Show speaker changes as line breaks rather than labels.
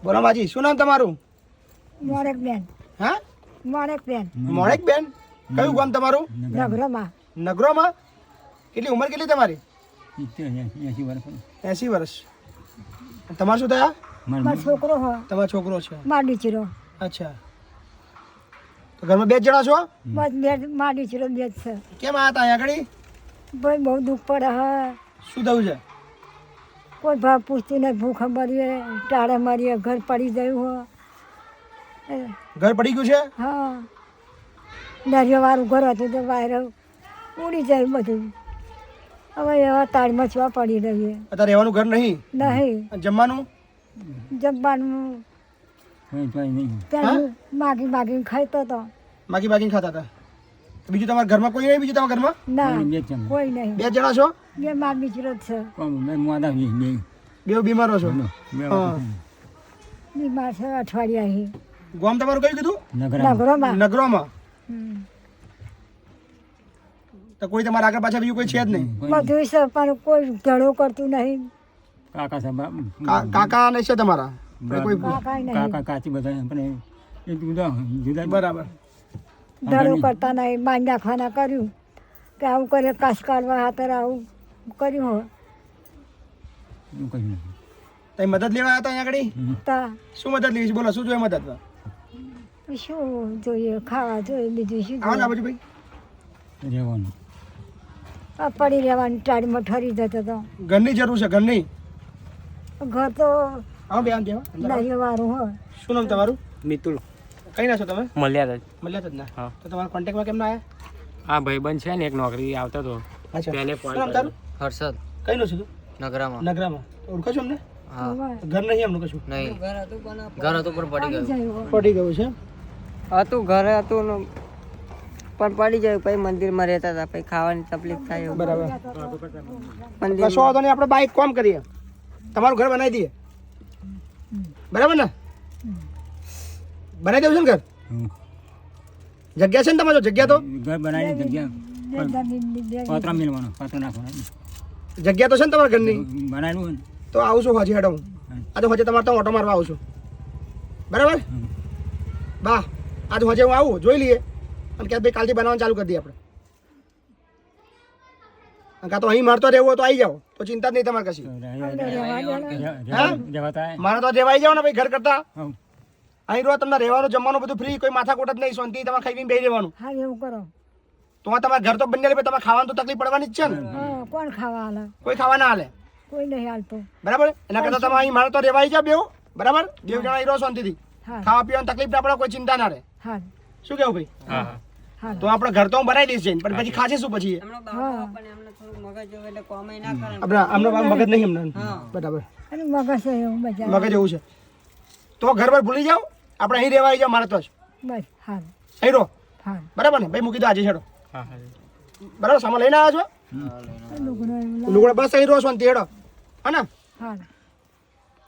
બોલો માજી, શું નામ તમારું?
મોણેકબેન.
હા,
મોણેકબેન.
મોણેકબેન. કયું ગામ તમારું?
નગરોમાં.
નગરોમાં. કેટલી ઉંમર કેટલી તમારી? 80 વર્ષ. તમારે શું થયા?
મારો છોકરો હો.
તમારો છોકરો છે.
મારો દીકરો.
અચ્છા, તો ઘરમાં 2 જણા છો?
બસ મારો દીકરો 2 જ છે.
કેમ આવ્યા હતા અહીંયા આગળ?
ભાઈ બહુ દુઃખ પડે હા.
શું થયું છે?
કોઈ ભાવ પૂછતું નહીં, ભૂખા મરીએ, ટાળે મરીએ, ઘર પડી ગયું હો.
ઘર પડી ગયું છે?
હા, દરિયાવાળું ઘર હતું તો બહાર ઉડી જાય બધું. હવે એવા તાળમાં છવા પડી રહીએ.
અત્યારે રહેવાનું ઘર નહીં?
નહીં.
અને જમવાનું?
જમવાનું ત્યાં માગી માગીને ખાતો હતો.
માગી બાગીને ખાતા હતા. બીજું તમારા ઘરમાં કોઈ નહીં? બીજું તમારા ઘરમાં
ના કોઈ નહીં.
2 જણા છો?
2 માર દીકરો જ છે.
2 બીમારો છો? હા.
બીમાર છે, અઠવાડિયા અહીં
ગામ તમારું કયું કીધું?
નગરોમાં.
નગરોમાં.
હમ.
તો કોઈ તમારા આગળ પાછળ બીજું કોઈ છે જ નહીં?
બધું છે પણ કોઈ ઘણું કરતું નહીં.
કાકા ને છે તમારા? કોઈ બરાબર.
ધડો કરતા નહીં. બાંધ નાખવાના કર્યું કે આવું કરે, કાસ કાઢવા હાથર આવું કર્યું હોય.
તમે મદદ લેવા આવ્યા હતા અહીંયા આગળ?
તા
શું મદદ લેવી છે? બોલો, શું જોઈએ મદદમાં?
શું જોઈએ? ખાવા જોઈએ, બીજું શું
આવો ને આ
જોઈએ?
બાજુ ભાઈ.
આ પડી રહેવાની ટાળીમાં ઠરી જતો હતો.
ઘરની જરૂર છે? ઘરની?
ઘર તો
આવો બે આમ જેવા.
દરિયાવાળું હોય.
શું નામ તમારું?
મિતુલ
કઈ ના છો તમે?
મળ્યા
મળ્યા જ ના?
હા.
તો તમારા કોન્ટેક્ટમાં કેમ ના આવ્યા?
આ ભાઈબંધ છે ને એક નોકરી આવતો હતો
અચ્છા.
તેને
શું
ફોન
નામ તારું?
હર્ષદ
કઈ નો છે તું?
નગરામાં.
નગરામાં. ઓળખો છો અમને?
હા
ઘર નહીં એમનું કશું?
નહીં ઘર હતું પણ પડી ગયું.
પડી ગયું છે?
હતું ઘરે હતું ને પણ પડી ગયું. પછી મંદિરમાં રહેતા હતા, પછી ખાવાની તકલીફ થાય એવું.
બરાબર.
મંદિર
કશો વાંધો નહીં, આપણે બાઈક કોમ કરીએ, તમારું ઘર બનાવી દઈએ. બરાબર ને? બનાવી દેવું છે ને ઘર? જગ્યા છે ને તમારો? જગ્યા તો
ઘર બનાવી
જગ્યા તો છે ને તમારા ઘરની?
બનાવ્યું
તો આવું છું હજી હેડો હું. આ તો હજી તમારે તો ઓટો મારવા આવું છું. બરાબર બા? આજ હજે હું આવું, જોઈ લઈએ અને ક્યાં ભાઈ કાલથી બનાવવાનું ચાલુ કરી દઈએ આપણે. કાં તો અહીં મારતો રહેવું હોય તો આવી જાઓ, તો ચિંતા જ નહીં તમારે કશી. મારે તો રહેવાઈ જાઓ ને ભાઈ ઘર કરતા. અહીં રહો, તમને રહેવાનું જમવાનું બધું ફ્રી, કોઈ માથાકૂટ જ નહીં, શાંતિ તમારે ખાઈ પીને બેસી રહેવાનું.
હા એવું કરો.
તો આ તમારા ઘર તો બને લે, તમારે ખાવાનું તો તકલીફ પડવાની જ છે ને.
હા કોણ ખાવા હાલે?
કોઈ ખાવા ના હાલે.
કોઈ નહીં હાલતો.
બરાબર? એના કરતા તમે અહીં મારે તો રહેવાઈ જાઓ બેવ. બરાબર? 2 જણા અહીં રહો શાંતિથી.
હા
ખાવા પીવાની તકલીફ ના પડે, કોઈ ચિંતા ના રહે.
હા
શું કેવું ભાઈ?
હા
હા
તો આપણે ઘર તો હું બનાવી દઈશ જઈને, પણ પછી ખાશે શું પછી?
હા.
આપણે મગજ નહીં એમને. બરાબર,
અને મગજ છે એવું મજા.
મગજ એવું છે. તો ઘર પર ભૂલી જાઓ, આપણે અહીં રહેવાઈ જાઓ મારે તો જ.
બસ હા
અહીં રહો.
હા.
બરાબર ને ભાઈ? મૂકી દો આજે છેડો.
હા
બરાબર, સામાન લઈને આવ્યા છો?
લુગડો એવું
લુગડા બસ અહીં રહો શાંતિ હેડો. હા ને?
હા